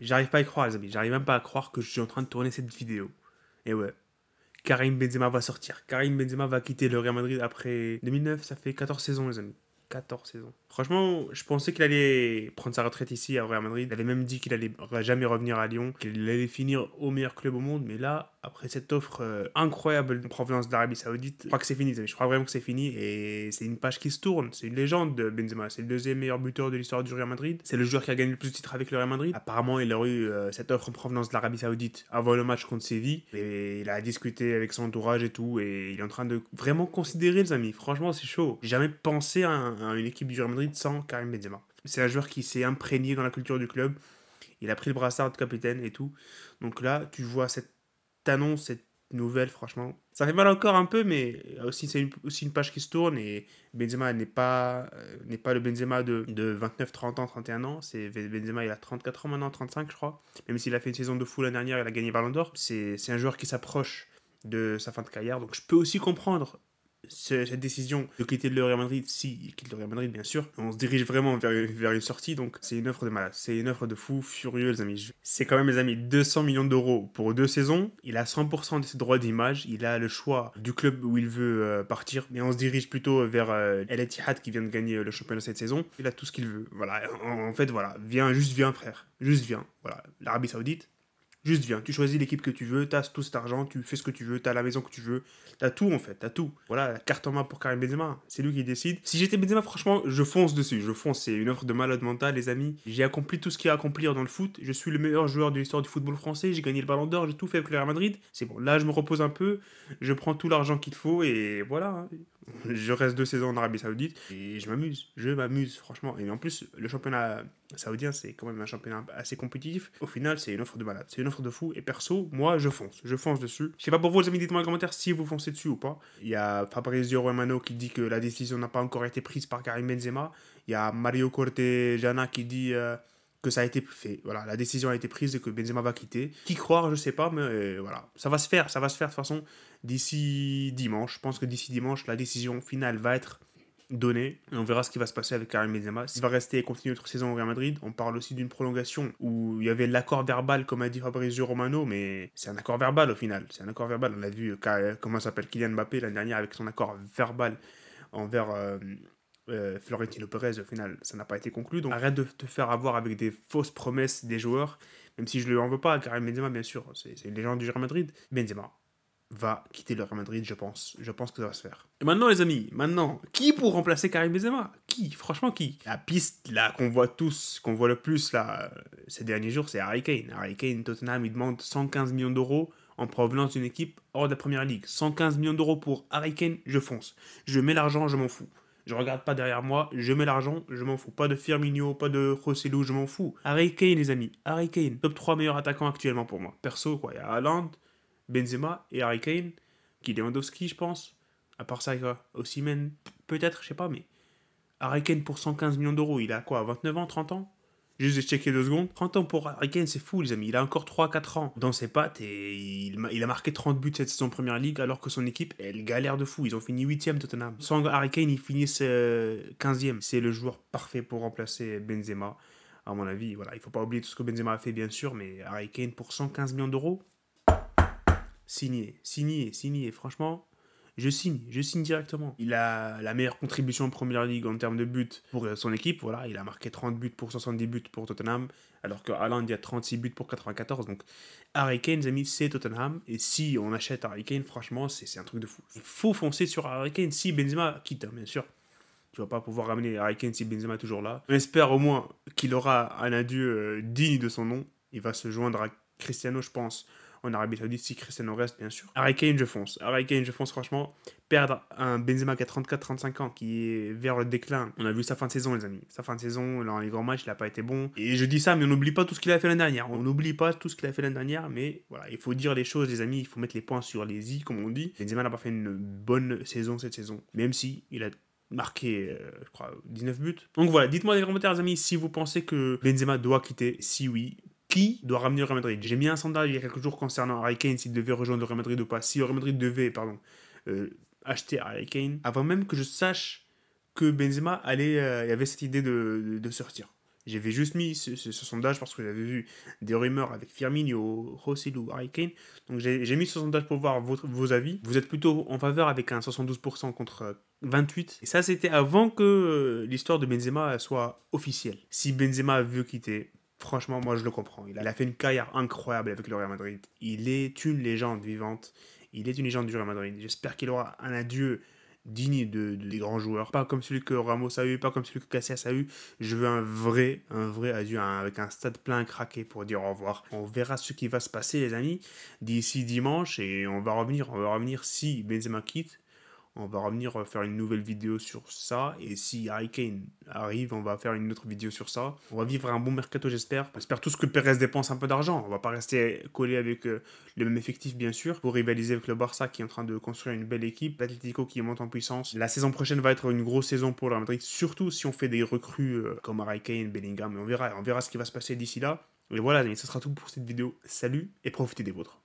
J'arrive pas à y croire, les amis. J'arrive même pas à croire que je suis en train de tourner cette vidéo. Et ouais, Karim Benzema va sortir. Karim Benzema va quitter le Real Madrid après 2009, ça fait 14 saisons, les amis. 14 saisons. Franchement, je pensais qu'il allait prendre sa retraite ici à Real Madrid. Il avait même dit qu'il allait jamais revenir à Lyon, qu'il allait finir au meilleur club au monde. Mais là, après cette offre incroyable de provenance d'Arabie Saoudite, je crois que c'est fini, les amis. Je crois vraiment que c'est fini. Et c'est une page qui se tourne. C'est une légende de Benzema. C'est le deuxième meilleur buteur de l'histoire du Real Madrid. C'est le joueur qui a gagné le plus de titres avec le Real Madrid. Apparemment, il aurait eu cette offre en provenance de l'Arabie Saoudite avant le match contre Séville. Et il a discuté avec son entourage et tout. Et il est en train de vraiment considérer, les amis. Franchement, c'est chaud. J'ai jamais pensé à une équipe du Real Madrid sans Karim Benzema. C'est un joueur qui s'est imprégné dans la culture du club. Il a pris le brassard de capitaine et tout. Donc là, tu vois cette annonce, cette nouvelle, franchement. Ça fait mal encore un peu, mais aussi c'est aussi une page qui se tourne et Benzema n'est pas le Benzema de 29, 30 ans, 31 ans. C'est Benzema, il a 34 ans maintenant, 35 je crois. Même s'il a fait une saison de fou l'année dernière, il a gagné Ballon d'Or. C'est un joueur qui s'approche de sa fin de carrière. Donc je peux aussi comprendre cette décision de quitter le Real Madrid, si il quitte le Real Madrid bien sûr, on se dirige vraiment vers une sortie, donc c'est une offre de malade, c'est une offre de fou furieux les amis. C'est quand même les amis 200 millions d'euros pour 2 saisons, il a 100% de ses droits d'image, il a le choix du club où il veut partir, mais on se dirige plutôt vers El Etihad qui vient de gagner le championnat cette saison, il a tout ce qu'il veut, voilà, en fait voilà, juste viens frère, juste viens, voilà, l'Arabie Saoudite, juste viens, tu choisis l'équipe que tu veux, t'as tout cet argent, tu fais ce que tu veux, t'as la maison que tu veux, t'as tout en fait, t'as tout. Voilà, la carte en main pour Karim Benzema, c'est lui qui décide. Si j'étais Benzema, franchement, je fonce dessus, je fonce, c'est une offre de malade mental, les amis. J'ai accompli tout ce qu'il y a à accomplir dans le foot, je suis le meilleur joueur de l'histoire du football français, j'ai gagné le Ballon d'Or, j'ai tout fait avec le Real Madrid. C'est bon, là je me repose un peu, je prends tout l'argent qu'il faut et voilà. Hein. Je reste 2 saisons en Arabie Saoudite et je m'amuse franchement. Et en plus, le championnat saoudien, c'est quand même un championnat assez compétitif. Au final, c'est une offre de malade, c'est une offre de fou. Et perso, moi, je fonce dessus. Je sais pas pour vous, les amis, dites-moi dans les commentaires si vous foncez dessus ou pas. Il y a Fabrizio Romano qui dit que la décision n'a pas encore été prise par Karim Benzema. Il y a Mario Cortejana qui dit que ça a été fait. Voilà, la décision a été prise et que Benzema va quitter. Qui croire, je sais pas, mais voilà, ça va se faire de toute façon d'ici dimanche. Je pense que d'ici dimanche, la décision finale va être donnée. Et on verra ce qui va se passer avec Karim Benzema. S'il va rester et continuer notre saison au Real Madrid, on parle aussi d'une prolongation où il y avait l'accord verbal, comme a dit Fabrizio Romano, mais c'est un accord verbal au final. C'est un accord verbal. On a vu comment s'appelle Kylian Mbappé l'année dernière avec son accord verbal envers Florentino Perez, au final, ça n'a pas été conclu. Donc arrête de te faire avoir avec des fausses promesses des joueurs, même si je ne lui en veux pas, Karim Benzema, bien sûr, c'est une légende du Real Madrid. Benzema va quitter le Real Madrid, je pense. Je pense que ça va se faire. Et maintenant, les amis, qui pour remplacer Karim Benzema? Qui? Franchement, qui? La piste, là, qu'on voit tous, qu'on voit le plus, là, ces derniers jours, c'est Harry Kane. Harry Kane, Tottenham, il demande 115 millions d'euros en provenance d'une équipe hors de la Première Ligue. 115 millions d'euros pour Harry Kane, je fonce. Je mets l'argent, je m'en fous. Je regarde pas derrière moi, je mets l'argent, je m'en fous. Pas de Firmino, pas de Rosselló, je m'en fous. Harry Kane, les amis, Harry Kane, top 3 meilleurs attaquants actuellement pour moi. Perso, quoi, il y a Haaland, Benzema et Harry Kane, qui est Lewandowski, je pense. À part ça, quoi, Osimhen, peut-être, je sais pas, mais Harry Kane pour 115 millions d'euros, il a quoi, 29 ans, 30 ans? Juste de checker 2 secondes. 30 ans pour Harry Kane, c'est fou, les amis. Il a encore 3 4 ans dans ses pattes et il a marqué 30 buts cette saison en Première Ligue alors que son équipe, elle galère de fou. Ils ont fini 8ème Tottenham. Sans Harry Kane, ils finissent 15ème. C'est le joueur parfait pour remplacer Benzema. À mon avis, voilà. Il faut pas oublier tout ce que Benzema a fait, bien sûr, mais Harry Kane pour 115 millions d'euros, signé, signé, signé. Franchement, je signe directement. Il a la meilleure contribution en Première Ligue en termes de buts pour son équipe. Voilà, il a marqué 30 buts pour 70 buts pour Tottenham, alors que Haaland il y a 36 buts pour 94. Donc Harry Kane, les amis, c'est Tottenham. Et si on achète Harry Kane, franchement, c'est un truc de fou. Il faut foncer sur Harry Kane si Benzema quitte, hein, bien sûr. Tu vas pas pouvoir ramener Harry Kane si Benzema est toujours là. On espère au moins qu'il aura un adieu digne de son nom. Il va se joindre à Cristiano, je pense, en Arabie Saoudite si Cristiano reste, bien sûr. Harry Kane, je fonce. Harry Kane, je fonce, franchement. Perdre un Benzema qui a 34-35 ans, qui est vers le déclin. On a vu sa fin de saison, les amis. Sa fin de saison, dans les grands matchs, il n'a pas été bon. Et je dis ça, mais on n'oublie pas tout ce qu'il a fait l'année dernière. On n'oublie pas tout ce qu'il a fait l'année dernière, mais voilà, il faut dire les choses, les amis. Il faut mettre les points sur les i, comme on dit. Benzema n'a pas fait une bonne saison cette saison, même si il a marqué, je crois, 19 buts. Donc voilà, dites-moi dans les commentaires, les amis, si vous pensez que Benzema doit quitter. Si oui, qui doit ramener le Real Madrid? J'ai mis un sondage il y a quelques jours concernant Harry Kane, s'il devait rejoindre le Real Madrid ou pas. Si le Real Madrid devait, pardon, acheter Harry Kane, avant même que je sache que Benzema allait, il y avait cette idée de sortir. J'avais juste mis ce sondage parce que j'avais vu des rumeurs avec Firmino, Rosselló, Harry Kane. Donc j'ai mis ce sondage pour voir vos avis. Vous êtes plutôt en faveur avec un 72% contre 28. Et ça, c'était avant que l'histoire de Benzema soit officielle. Si Benzema veut quitter, franchement, moi je le comprends. Il a fait une carrière incroyable avec le Real Madrid. Il est une légende vivante. Il est une légende du Real Madrid. J'espère qu'il aura un adieu digne des grands joueurs. Pas comme celui que Ramos a eu, pas comme celui que Cassias a eu. Je veux un vrai adieu avec un stade plein craqué pour dire au revoir. On verra ce qui va se passer, les amis, d'ici dimanche et on va revenir si Benzema quitte. On va revenir faire une nouvelle vidéo sur ça. Et si Harry Kane arrive, on va faire une autre vidéo sur ça. On va vivre un bon mercato, j'espère. J'espère tous que Perez dépense un peu d'argent. On va pas rester collé avec le même effectif, bien sûr, pour rivaliser avec le Barça qui est en train de construire une belle équipe. L'Atlético qui monte en puissance. La saison prochaine va être une grosse saison pour le Real Madrid, surtout si on fait des recrues comme Harry Kane, Bellingham. Mais on verra ce qui va se passer d'ici là. Et voilà, ce sera tout pour cette vidéo. Salut et profitez des vôtres.